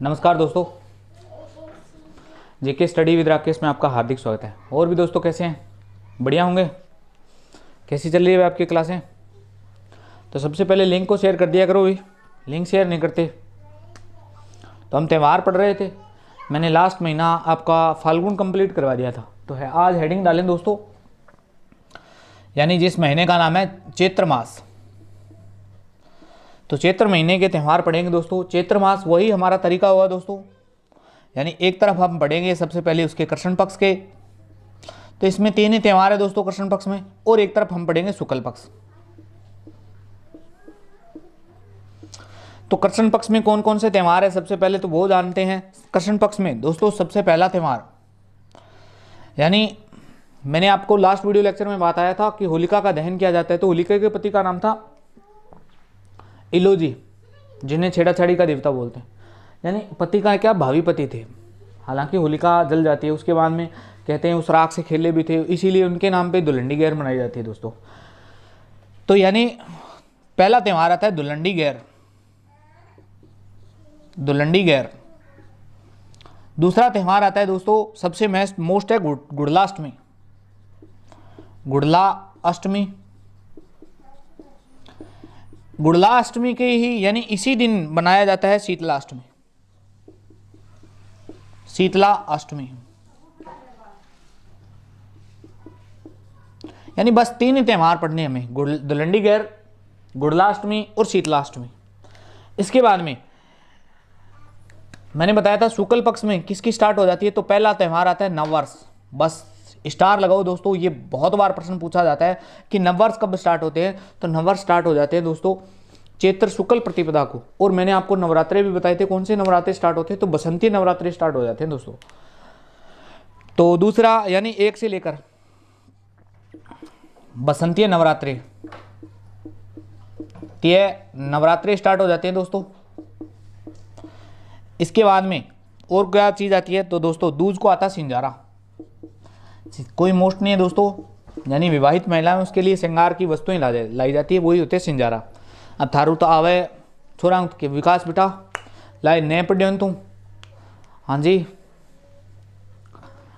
नमस्कार दोस्तों, जेके study with Rakesh में आपका हार्दिक स्वागत है। और भी दोस्तों कैसे हैं? बढ़िया होंगे। कैसी चल रही है आपकी क्लासें? तो सबसे पहले लिंक को शेयर कर दिया करो भाई, लिंक शेयर नहीं करते। तो हम त्यौहार पढ़ रहे थे, मैंने लास्ट महीना आपका फाल्गुन कंप्लीट करवा दिया था। तो है आज हेडिंग डालें दोस्तों, यानी जिस महीने का नाम है चैत्र मास। तो चैत्र महीने के त्यौहार पढ़ेंगे दोस्तों। चैत्र मास वही हमारा तरीका होगा दोस्तों, यानी एक तरफ हम पढ़ेंगे सबसे पहले उसके कृष्ण पक्ष के, तो इसमें 3 ही त्यौहार है दोस्तों कृष्ण पक्ष में, और एक तरफ हम पढ़ेंगे शुक्ल पक्ष। तो कृष्ण पक्ष में कौन कौन से त्यौहार है सबसे पहले तो वो जानते हैं। कृष्ण पक्ष में दोस्तों सबसे पहला त्यौहार, यानी मैंने आपको लास्ट वीडियो लेक्चर में बताया था कि होलिका का दहन किया जाता है। तो होलिका के पति का नाम था इलोजी, जिन्हें छेड़ाछाड़ी का देवता बोलते हैं, यानी पति का क्या भावी पति थे। हालांकि होलिका जल जाती है, उसके बाद में कहते हैं उस राख से खेले भी थे, इसीलिए उनके नाम पे दुलंडी गैर मनाई जाती है दोस्तों। तो यानी पहला त्यौहार आता है दुलंडी गैर, दुलंडी गैर। दूसरा त्यौहार आता है दोस्तों सबसे मोस्ट है गुड़लाष्टमी, गुड़ला अष्टमी। गुड़ला अष्टमी के ही यानी इसी दिन बनाया जाता है शीतला अष्टमी, शीतला अष्टमी। यानी बस 3 ही त्यौहार पढ़ने हमें, दुलंडी गैर, गुड़लाष्टमी और शीतलाष्टमी। इसके बाद में मैंने बताया था शुक्ल पक्ष में किसकी स्टार्ट हो जाती है। तो पहला त्यौहार आता है नववर्ष। बस स्टार लगाओ दोस्तों, ये बहुत बार प्रश्न पूछा जाता है कि नववर्ष कब स्टार्ट होते हैं। तो नववर्ष स्टार्ट हो जाते हैं दोस्तों चैत्र शुक्ल प्रतिपदा को। और मैंने आपको नवरात्रे भी बताए थे, कौन से नवरात्रे स्टार्ट होते हैं, तो बसंती नवरात्रे स्टार्ट हो जाते हैं दोस्तों। तो दूसरा यानी 1 से लेकर बसंती नवरात्रे, ये नवरात्रे स्टार्ट हो जाते हैं दोस्तों। इसके बाद में और क्या चीज आती है तो दोस्तों दूज को आता है सिंजारा। कोई मोस्ट नहीं है दोस्तों, यानी विवाहित महिला है उसके लिए श्रृंगार की वस्तुएं लाई जाती है, वही होते हैं सिंजारा। अब थारू तो आवे छोरा के विकास बेटा लाए नए पढ़े तू, हाँ जी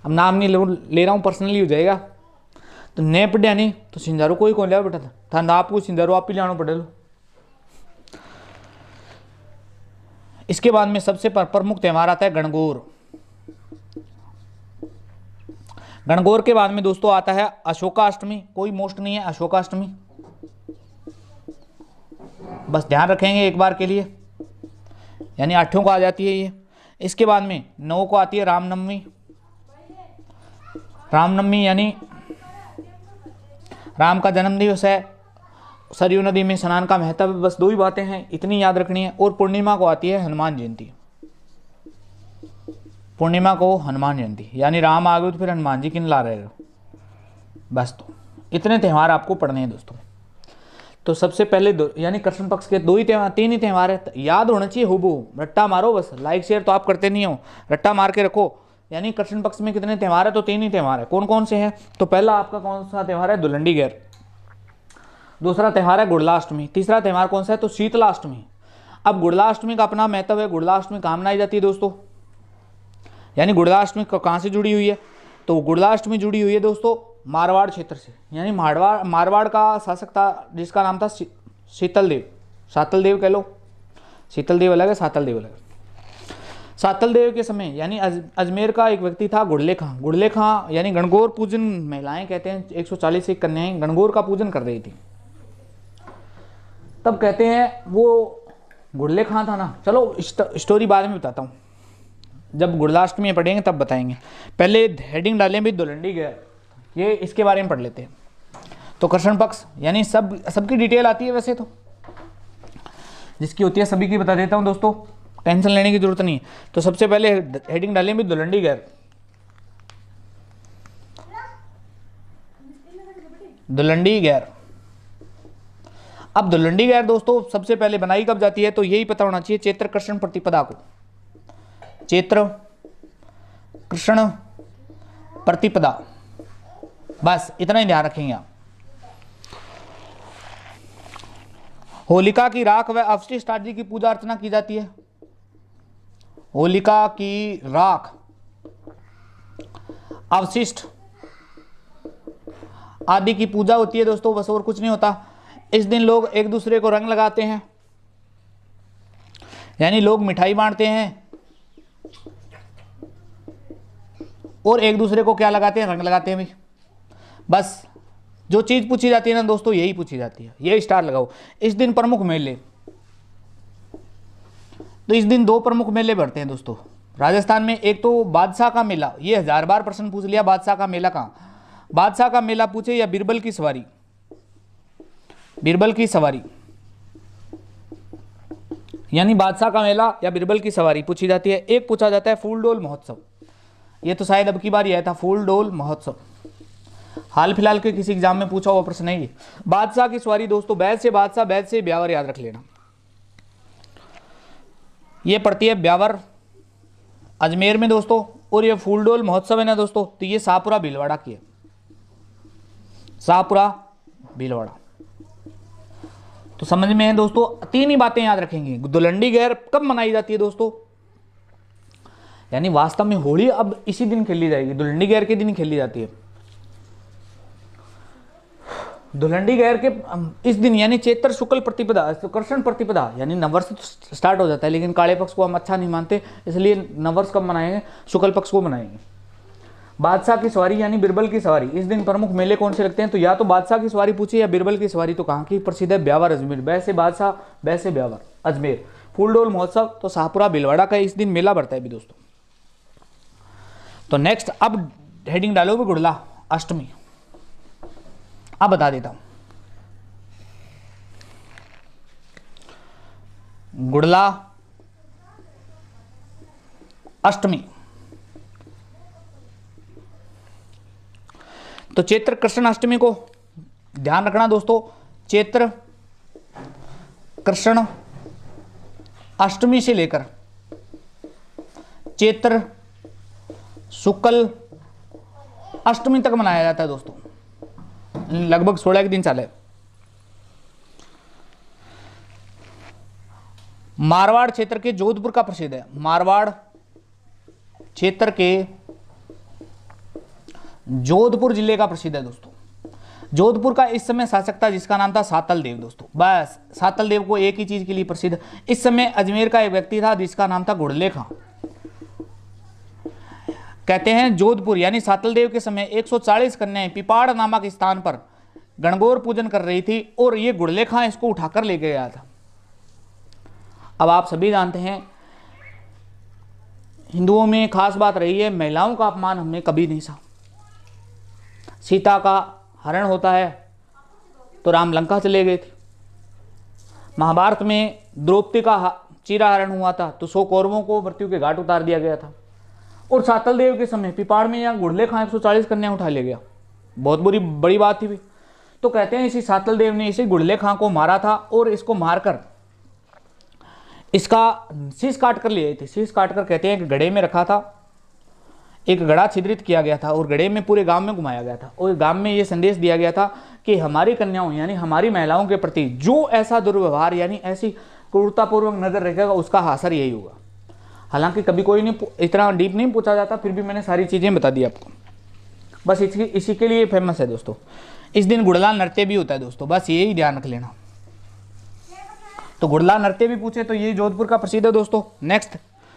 अब नाम नहीं ले रहा हूँ, पर्सनली हो जाएगा। तो नए पढ़िया नहीं तो सिंजारो कोई कौन लिया बेटा था, आपको सिंजारो आप ही लाना पड़े लो। इसके बाद में सबसे प्रमुख त्यौहार आता है गणगौर। गणगौर के बाद में दोस्तों आता है अशोकाष्टमी, कोई मोस्ट नहीं है अशोकाष्टमी, बस ध्यान रखेंगे एक बार के लिए, यानी 8 को आ जाती है ये। इसके बाद में 9 को आती है रामनवमी। रामनवमी यानी राम का जन्म दिवस है, सरयू नदी में स्नान का महत्व। बस 2 ही बातें हैं, इतनी याद रखनी है। और पूर्णिमा को आती है हनुमान जयंती, पूर्णिमा को हनुमान जयंती, यानी राम आ गए तो फिर हनुमान जी किन ला रहे हो। बस तो इतने त्यौहार आपको पढ़ने हैं दोस्तों। तो सबसे पहले यानी कृष्ण पक्ष के 2 ही त्यौहार, 3 ही त्यौहार है, याद होना चाहिए। हुबहू रट्टा मारो, बस लाइक शेयर तो आप करते नहीं हो, रट्टा मार के रखो। यानी कृष्ण पक्ष में कितने त्यौहार है तो 3 ही त्यौहार है। कौन कौन से हैं तो पहला आपका कौन सा त्यौहार है दुलंडी गैर, दूसरा त्यौहार है गुड़लाष्टमी, तीसरा त्यौहार कौन सा है तो शीतलाष्टमी। अब गुड़लाष्टमी का अपना महत्व है। गुड़लाष्टमी कहाँ मनाई जाती है दोस्तों, यानी गुड़लाष्टमी कहाँ से जुड़ी हुई है तो गुड़लाष्टमी जुड़ी हुई है दोस्तों मारवाड़ क्षेत्र से। यानी मारवाड़ का शासक था जिसका नाम था शीतल देव, सातल देव कह लो, शीतल देव अलग है सातल देव अलग है। सातल देव के समय यानी अजमेर का एक व्यक्ति था गुड़ले खां। गुड़ले खां यानी गणगौर पूजन, महिलाएं कहते हैं 140 एक कन्याएं गणगौर का पूजन कर रही थी। तब कहते हैं वो गुड़ले खां था ना, चलो स्टोरी बाद में बताता हूँ, जब गुड़लाष्टमी पढ़ेंगे तब बताएंगे। पहले हेडिंग डालें भी दुलंडी गैर, ये इसके बारे में पढ़ लेते हैं। तो कृष्ण पक्ष यानी सबकी डिटेल आती है वैसे तो, जिसकी होती है सभी की बता देता हूँ दोस्तों, टेंशन लेने की जरूरत नहीं है। तो सबसे पहले हेडिंग डालें भी दुलंडी गैर, दुलंडी गैर। अब दुलंडी गैर दोस्तों सबसे पहले बनाई कब जाती है तो यही पता होना चाहिए, चैत्र कृष्ण प्रतिपदा को, चैत्र कृष्ण प्रतिपदा, बस इतना ही ध्यान रखेंगे आप। होलिका की राख व अवशिष्ट आदि की पूजा अर्चना की जाती है। होलिका की राख, अवशिष्ट आदि की पूजा होती है दोस्तों, बस और कुछ नहीं होता। इस दिन लोग एक दूसरे को रंग लगाते हैं, यानी लोग मिठाई बांटते हैं और एक दूसरे को क्या लगाते हैं, रंग लगाते हैं भाई। बस जो चीज़ पूछी जाती है ना दोस्तों, यही पूछी जाती है। ये स्टार लगाओ। इस दिन प्रमुख मेले, तो इस दिन दो प्रमुख मेले बढ़ते हैं दोस्तों राजस्थान में। एक तो बादशाह का मेला, ये 1000 बार प्रश्न पूछ लिया, बादशाह का मेला कहाँ, बादशाह का मेला पूछे या बीरबल की सवारी, बीरबल की सवारी, यानी बादशाह का मेला या बीरबल की सवारी पूछी जाती है। एक पूछा जाता है फूलडोल महोत्सव, ये तो शायद अब की बार ही आया था, फूलडोल महोत्सव हाल फिलहाल के किसी एग्जाम में पूछा हुआ प्रश्न है ये। बादशाह की सवारी दोस्तों, बैद से बादशाह, बैद से ब्यावर, याद रख लेना। ये पड़ती है ब्यावर अजमेर में दोस्तों। और ये फूलडोल महोत्सव है ना दोस्तों, तो ये शाहपुरा भीलवाड़ा की है, शाहपुरा भीलवाड़ा। तो समझ में है दोस्तों, तीन ही बातें याद रखेंगे। धुलंडी गैर कब मनाई जाती है दोस्तों, यानी वास्तव में होली अब इसी दिन खेली जाएगी, धुलंडी गैर के दिन खेली जाती है। धुलंडी गैर के इस दिन यानी चैत्र शुक्ल प्रतिपदा, कृष्ण प्रतिपदा, यानी नववर्ष तो स्टार्ट हो जाता है, लेकिन काले पक्ष को हम अच्छा नहीं मानते, इसलिए नववर्ष कब मनाएंगे, शुक्ल पक्ष को मनाएंगे। बादशाह की सवारी यानी बीरबल की सवारी, इस दिन प्रमुख मेले कौन से लगते हैं, तो या तो बादशाह की सवारी पूछी या बीरबल की सवारी। तो कहाँ की प्रसिद्ध है, ब्यावर अजमेर, वैसे बादशाह वैसे ब्यावर अजमेर। फूलडोल महोत्सव तो शाहपुरा भीलवाड़ा का इस दिन मेला बढ़ता है भी दोस्तों। तो नेक्स्ट अब हेडिंग डालोगे गुड़ला अष्टमी। अब बता देता हूं, गुड़ला अष्टमी, तो चैत्र कृष्ण अष्टमी को ध्यान रखना दोस्तों। चैत्र कृष्ण अष्टमी से लेकर चैत्र शुक्ल अष्टमी तक मनाया जाता है दोस्तों, लगभग 16 के दिन चले। मारवाड़ क्षेत्र के जोधपुर का प्रसिद्ध है, मारवाड़ क्षेत्र के जोधपुर जिले का प्रसिद्ध है दोस्तों। जोधपुर का इस समय शासक था जिसका नाम था सातल देव दोस्तों। बस सातल देव को एक ही चीज के लिए प्रसिद्ध। इस समय अजमेर का एक व्यक्ति था जिसका नाम था गुड़ले खां। कहते हैं जोधपुर यानी सातल देव के समय 140 कन्याएं पिपाड़ नामक स्थान पर गणगौर पूजन कर रही थी और ये गुड़ले खां इसको उठाकर लेके गया था। अब आप सभी जानते हैं हिंदुओं में खास बात रही है, महिलाओं का अपमान हमने कभी नहीं सहा। सीता का हरण होता है तो राम लंका चले गए थे। महाभारत में द्रौपदी का चीरा हरण हुआ था तो 100 कौरवों को मृत्यु के घाट उतार दिया गया था। और सातल देव के समय पिपाड़ में यहाँ गुड़ले खां 140 कन्या उठा ले गया, बहुत बड़ी बात थी भी। तो कहते हैं इसी सातल देव ने इसी गुड़ले खां को मारा था और इसको मारकर इसका शीश काट कर ले आए थे। शीश काट कर कहते हैं कि गड्ढे में रखा था, एक गड्ढा छिद्रित किया गया था और गड्ढे में पूरे गांव में घुमाया गया था और गांव में ये संदेश दिया गया था कि हमारी कन्याओं यानी हमारी महिलाओं के प्रति जो ऐसा दुर्व्यवहार यानी ऐसी क्रूरतापूर्वक नजर रखेगा उसका हासर यही होगा। हालांकि कभी कोई नहीं इतना डीप नहीं पूछा जाता, फिर भी मैंने सारी चीजें बता दी आपको। बस इसी के लिए फेमस है दोस्तों। इस दिन गुड़ला नृत्य भी होता है दोस्तों, बस यही ध्यान रख लेना। तो गुड़ला नृत्य भी पूछे तो ये जोधपुर का प्रसिद्ध है दोस्तों। नेक्स्ट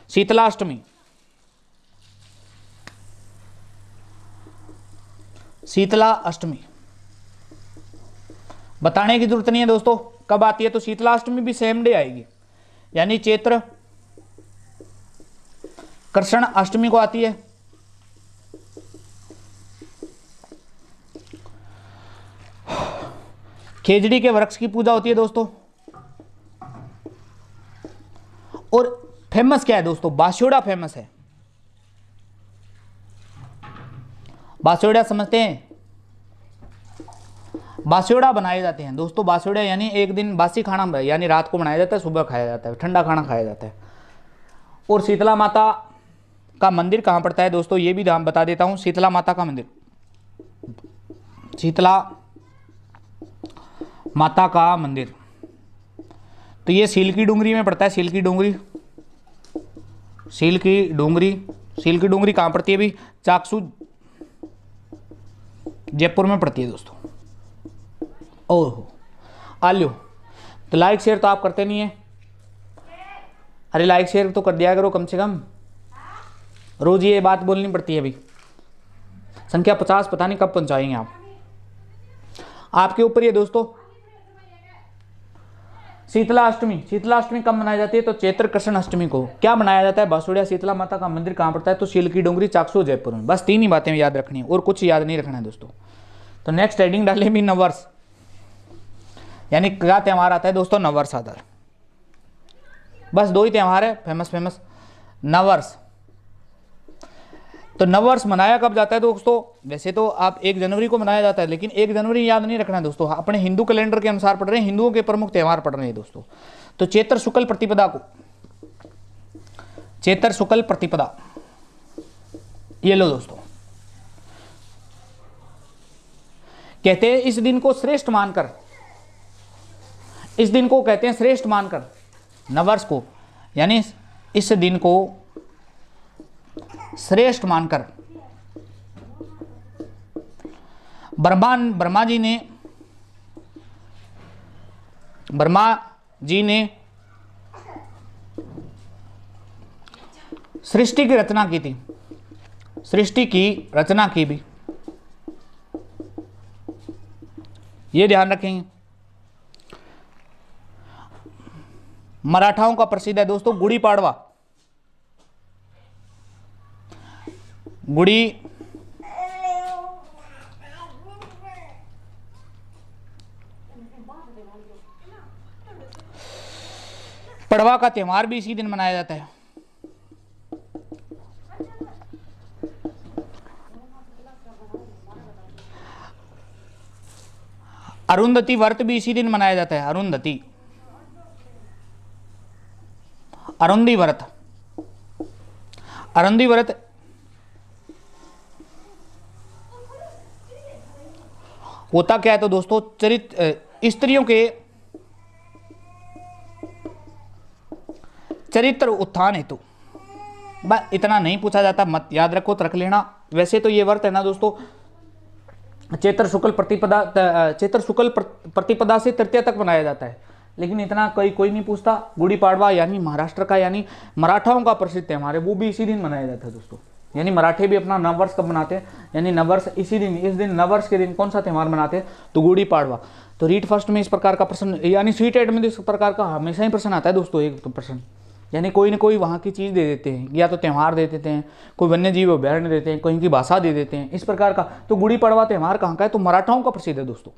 शीतला अष्टमी। शीतला अष्टमी बताने की जरूरत नहीं है दोस्तों कब आती है, तो शीतला अष्टमी भी सेम डे आएगी यानी चैत्र कृष्ण अष्टमी को आती है। खेजड़ी के वृक्ष की पूजा होती है दोस्तों। और फेमस क्या है दोस्तों, बास्योड़ा फेमस है। बास्योड़ा समझते हैं, बास्योड़ा बनाए जाते हैं दोस्तों। बास्योड़ा यानी एक दिन बासी खाना यानी रात को बनाया जाता है, सुबह खाया जाता है, ठंडा खाना खाया जाता है। और शीतला माता का मंदिर कहाँ पड़ता है दोस्तों, ये भी नाम बता देता हूँ। शीतला माता का मंदिर, शीतला माता का मंदिर तो ये सील की डूंगरी में पड़ता है। सील की डूंगरी सील की डूंगरी, सील की डूंगरी कहाँ पड़ती है अभी? चाकसू जयपुर में पड़ती है दोस्तों। ओहो आल्यो। तो लाइक शेयर तो आप करते नहीं है। अरे लाइक शेयर तो कर दिया करो कम से कम, रोज ये बात बोलनी पड़ती है। अभी संख्या 50 पता नहीं कब पहुंचाएंगे आप, आपके ऊपर ये दोस्तों। शीतला अष्टमी, शीतला अष्टमी कब मनाई जाती है? तो चैत्र कृष्ण अष्टमी को। क्या बनाया जाता है? बांसुड़िया शीतला माता का मंदिर कहाँ पड़ता है? तो सील की डोंगरी चाकसू जयपुर में। बस 3 ही बातें याद रखनी है और कुछ याद नहीं रखना है दोस्तों। तो नेक्स्ट हेडिंग डाले भी नववर्ष, यानी क्या त्यौहार आता है दोस्तों? नववर्ष आता है। बस 2 ही त्यौहार है फेमस नववर्ष। तो नववर्ष मनाया कब जाता है दोस्तों? वैसे तो आप 1 जनवरी को मनाया जाता है, लेकिन 1 जनवरी याद नहीं रखना है दोस्तों, अपने हिंदू कैलेंडर के अनुसार पढ़ रहे हैं, हिंदुओं के प्रमुख त्यौहार पढ़ रहे हैं दोस्तों। तो चैत्र शुक्ल प्रतिपदा को, चैत्र शुक्ल प्रतिपदा, ये लो दोस्तों। कहते हैं इस दिन को श्रेष्ठ मानकर, इस दिन को कहते हैं श्रेष्ठ मानकर, नववर्ष को, यानी इस दिन को श्रेष्ठ मानकर ब्रह्मा जी ने सृष्टि की रचना की थी, सृष्टि की रचना की भी, ये ध्यान रखेंगे। मराठाओं का प्रसिद्ध है दोस्तों गुड़ी पाड़वा, गुड़ी पड़वा का त्यौहार भी इसी दिन मनाया जाता है। अरुंधति व्रत भी इसी दिन मनाया जाता है। अरुंधति, अरुंधी व्रत, अरुंधी व्रत होता क्या है? तो दोस्तों स्त्रियों के चरित्र उत्थान हेतु, बस इतना नहीं पूछा जाता, मत याद रखो तो रख लेना। वैसे तो ये व्रत है ना दोस्तों, चैत्र शुक्ल प्रतिपदा से तृतीया तक मनाया जाता है, लेकिन इतना कोई नहीं पूछता। गुड़ी पाड़वा यानी महाराष्ट्र का, यानी मराठाओं का प्रसिद्ध त्यौहार है, वो भी इसी दिन मनाया जाता है दोस्तों। यानी मराठे भी अपना नववर्ष कब मनाते हैं? यानी नववर्ष इसी दिन, इस दिन नववर्ष के दिन कौन सा त्यौहार मनाते हैं? तो गुड़ी पाड़वा। तो रीट फर्स्ट में इस प्रकार का प्रश्न, यानी सीट एड में इस प्रकार का हमेशा ही प्रश्न आता है दोस्तों, एक तो प्रश्न, यानी कोई ना कोई वहाँ की चीज़ दे देते हैं, या तो त्यौहार दे देते हैं, कोई वन्य जीव अभ्यारण्य देते हैं, कोई की भाषा दे देते हैं, इस प्रकार का। तो गुड़ी पड़वा त्यौहार कहाँ का है? तो मराठाओं का प्रसिद्ध है दोस्तों।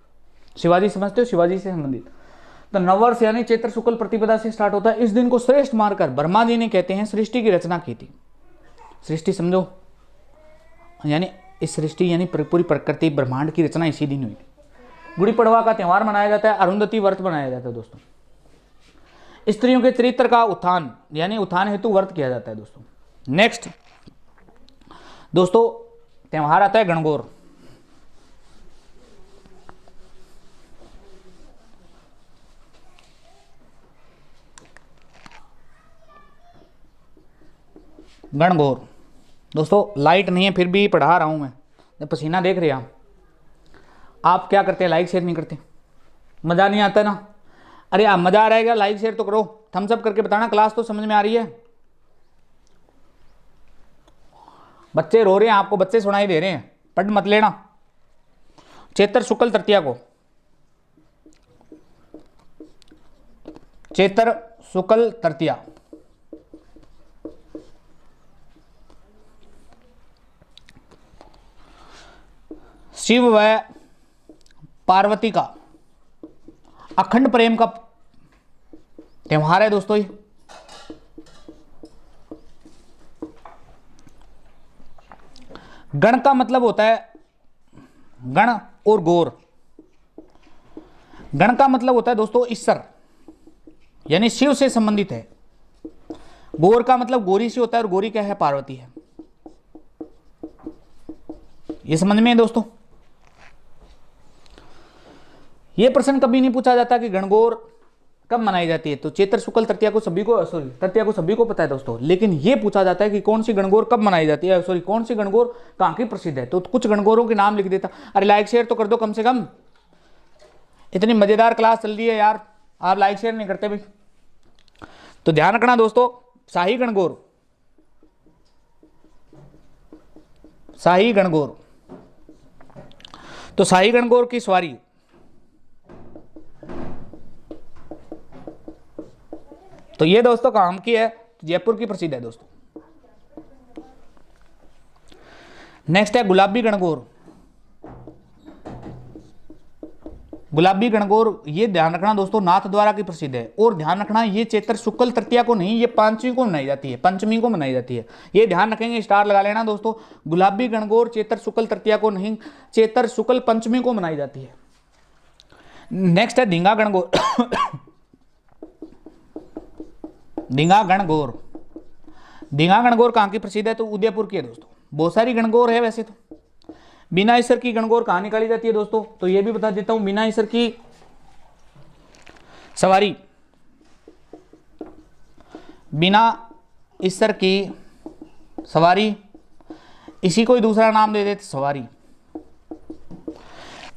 शिवाजी समझते हो, शिवाजी से संबंधित। तो नववर्ष यानी चैत्र शुक्ल प्रतिपदा से स्टार्ट होता है। इस दिन को श्रेष्ठ मानकर ब्रह्मा जी ने, कहते हैं, सृष्टि की रचना की थी। सृष्टि समझो, यानी इस सृष्टि यानी पूरी प्रकृति ब्रह्मांड की रचना इसी दिन हुई। गुड़ी पड़वा का त्यौहार मनाया जाता है, अरुंधति व्रत मनाया जाता है दोस्तों। स्त्रियों के चरित्र का उत्थान, यानी उत्थान हेतु व्रत किया जाता है दोस्तों। नेक्स्ट दोस्तों त्यौहार आता है गणगौर। गणगौर दोस्तों, लाइट नहीं है फिर भी पढ़ा रहा हूं मैं, पसीना देख रहे हैं आप क्या करते हैं? लाइक शेयर नहीं करते, मजा नहीं आता ना। अरे आप मजा आ रहा है क्या? लाइक शेयर तो करो, थम्स अप करके बताना क्लास तो समझ में आ रही है। बच्चे रो रहे हैं, आपको बच्चे सुनाई दे रहे हैं, पढ़ मत लेना। चैत्र शुक्ल तृतीया को, चैत्र शुक्ल तृतीया, शिव व पार्वती का अखंड प्रेम का त्यौहार है दोस्तों। ये गण का मतलब होता है गण और गौर। गण का मतलब होता है दोस्तों ईश्वर, यानी शिव से संबंधित है। गौर का मतलब गौरी से होता है, और गौरी क्या है? पार्वती है। ये समझ में है दोस्तों। ये प्रश्न कभी नहीं पूछा जाता कि गणगौर कब मनाई जाती है? तो चैत्र शुक्ल तृतीया को सभी को, सॉरी तृतीया को सभी को पता है दोस्तों, लेकिन ये पूछा जाता है कि कौन सी गणगौर कब मनाई जाती है, सॉरी कौन सी गणगौर कहाँ की प्रसिद्ध है। तो कुछ गणगौरों के नाम लिख देता। अरे लाइक शेयर तो कर दो कम से कम, इतनी मजेदार क्लास चल रही है यार, आप लाइक शेयर नहीं करते भाई। तो ध्यान रखना दोस्तों, शाही गणगौर, शाही गणगौर, तो शाही गणगौर की सवारी तो ये दोस्तों काम की है, जयपुर की प्रसिद्ध है दोस्तों। नेक्स्ट है गुलाबी गणगौर। गुलाबी गणगौर, ये ध्यान रखना दोस्तों नाथ द्वारा की प्रसिद्ध है, और ध्यान रखना ये चैत्र शुक्ल तृतीया को नहीं, ये पंचमी को मनाई जाती है, पंचमी को मनाई जाती है, ये ध्यान रखेंगे, स्टार लगा लेना दोस्तों। गुलाबी गणगौर चैत्र शुक्ल तृतीया को नहीं, चैत्र शुक्ल पंचमी को मनाई जाती है। नेक्स्ट है धींगा गणगौर। धींगा गणगौर, धींगा गणगौर कहाँ की प्रसिद्ध है? तो उदयपुर की है दोस्तों। बहुत सारी गणगौर है वैसे तो। बिना ईसर की गणगौर कहाँ निकाली जाती है दोस्तों? तो ये भी बता देता हूं, बिना ईसर की सवारी, बिना ईसर की सवारी, इसी को ही दूसरा नाम दे देते सवारी,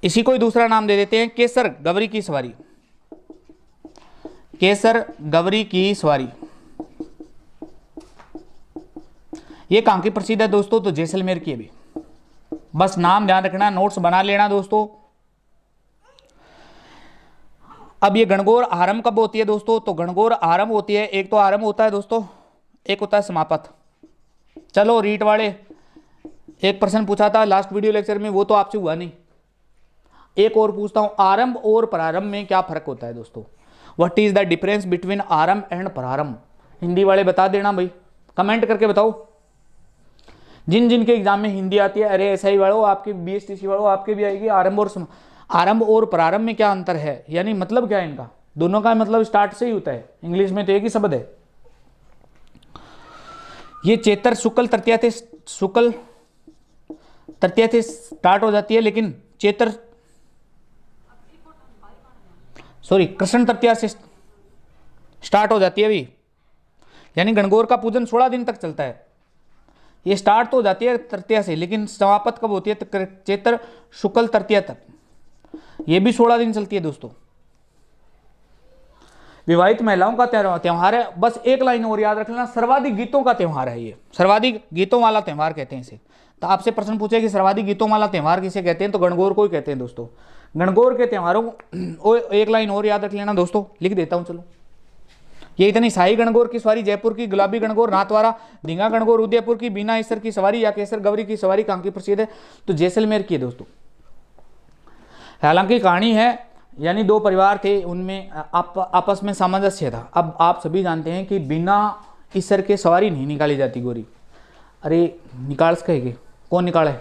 इसी को ही दूसरा नाम दे देते हैं केसर गवरी की सवारी, केसर गवरी की सवारी। ये कहाँ की प्रसिद्ध है दोस्तों? तो जैसलमेर की है भी। बस नाम ध्यान रखना, नोट्स बना लेना दोस्तों। अब ये गणगौर आरंभ कब होती है दोस्तों? तो गणगौर आरंभ होती है, एक तो आरंभ होता है दोस्तों, एक होता है समापत। चलो रीट वाले, एक प्रश्न पूछा था लास्ट वीडियो लेक्चर में, वो तो आपसे हुआ नहीं, एक और पूछता हूं, आरंभ और प्रारंभ में क्या फर्क होता है दोस्तों? What is the difference between आरंभ एंड प्रारंभ? हिंदी वाले बता देना भाई, कमेंट करके बताओ। जिन जिन के एग्जाम में हिंदी आती है, अरे एसआई वालों आपके, बीएसटीसी वालों आपके भी आएगी। आरंभ और प्रारंभ में क्या अंतर है, यानी मतलब क्या है इनका? दोनों का मतलब स्टार्ट से ही होता है, इंग्लिश में तो एक ही शब्द है। ये चैत्र शुक्ल तृतीया थे, शुक्ल तृतीया से स्टार्ट हो जाती है, लेकिन चैत्र सॉरी कृष्ण तृतीया से स्टार्ट हो जाती है अभी, यानी गणगौर का पूजन 16 दिन तक चलता है। ये स्टार्ट तो हो जाती है तृतीया से, लेकिन समापत कब होती है? चैत्र शुक्ल तृतीया तक, ये भी 16 दिन चलती है दोस्तों। विवाहित महिलाओं का त्योहार है। बस एक लाइन और याद रख लेना, सर्वाधिक गीतों का त्योहार है ये, सर्वाधिक गीतों वाला त्योहार कहते हैं इसे। तो आपसे प्रश्न पूछे कि सर्वाधिक गीतों वाला त्योहार किसे कहते हैं? तो गणगौर को ही कहते हैं दोस्तों। गणगौर के त्योहारों को एक लाइन और याद रख लेना दोस्तों, लिख देता हूं चलो। ये इतनी शाही गणगौर की सवारी जयपुर की, गुलाबी गणगौर नाथद्वारा, धींगा गणगौर उदयपुर की, बिना ईसर की सवारी या केसर गवरी की सवारी कहाँ की प्रसिद्ध है? तो जैसलमेर की है दोस्तों। हालांकि कहानी है, यानी दो परिवार थे, उनमें आपस में सामंजस्य था। अब आप सभी जानते हैं कि बिना ईसर के सवारी नहीं निकाली जाती गोरी। अरे निकाल सकेंगे, कौन निकाले?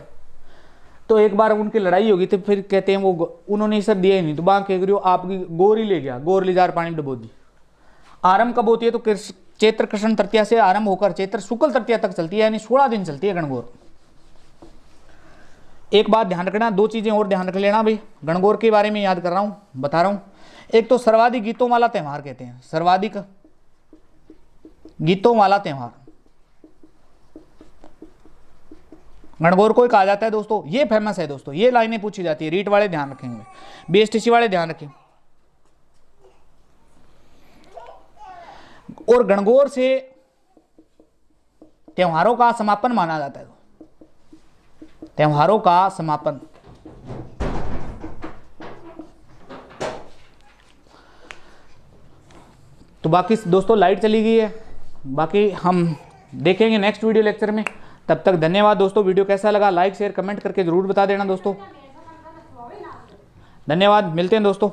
तो एक बार उनकी लड़ाई होगी, तो फिर कहते हैं वो उन्होंने ईसर दिया ही नहीं, तो बांक कह आपकी गोर ही ले गया, गोर ले जार पानी डबो दी। आरंभ कब होती है? तो चैत्र कृष्ण तृतीया से आरंभ होकर चैत्र शुक्ल तृतीया तक चलती है, यानी 16 दिन चलती है गणगौर। एक बात ध्यान रखना, दो चीजें और ध्यान रख लेना भाई, गणगौर के बारे में याद कर रहा हूं, बता रहा हूं। एक तो सर्वाधिक गीतों वाला त्योहार कहते हैं, सर्वाधिक गीतों वाला त्योहार गणगौर को ही कहा जाता है दोस्तों। ये फेमस है दोस्तों, ये लाइनें पूछी जाती है, रीट वाले ध्यान रखेंगे, बीएसटीसी वाले ध्यान रखें। और गणगौर से त्योहारों का समापन माना जाता है, त्योहारों का समापन। तो बाकी दोस्तों लाइट चली गई है, बाकी हम देखेंगे नेक्स्ट वीडियो लेक्चर में। तब तक धन्यवाद दोस्तों। वीडियो कैसा लगा लाइक शेयर कमेंट करके जरूर बता देना दोस्तों। धन्यवाद, मिलते हैं दोस्तों।